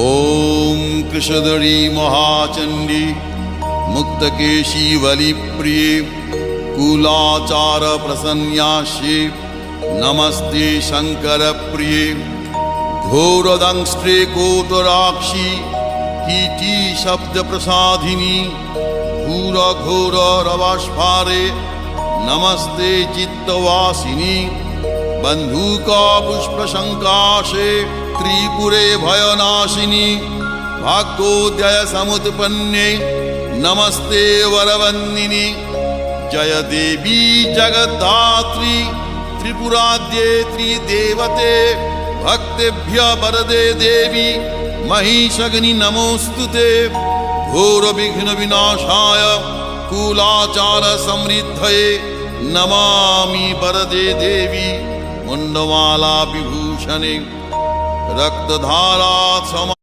ॐ कृशधरी महाचण्डी मुक्तकेशी बलिप्रिये कुलाचार प्रसन्यास्ये नमस्ते शङ्करप्रिये घोरदंष्ट्रे कोटराक्षी कीटी शब्दप्रसादिनी घोर रवास्फारे नमस्ते चित्तवासिनी बन्धुका पुष्पशङ्काशे त्रिपुरे भयनाशिनी भाग्योदय समुत्पन्ने नमस्ते वरवन्दिनी जय देवी जगद्धात्री त्रिपुराद्ये त्रिदेवते भक्तेभ्य वरदे देवी महिषग्नि नमोस्तुते घोर विघ्न विनाशाय कुलाचार समृद्धये नमामि वरदे देवी मुंडमाला विभूषणे रक्तधारा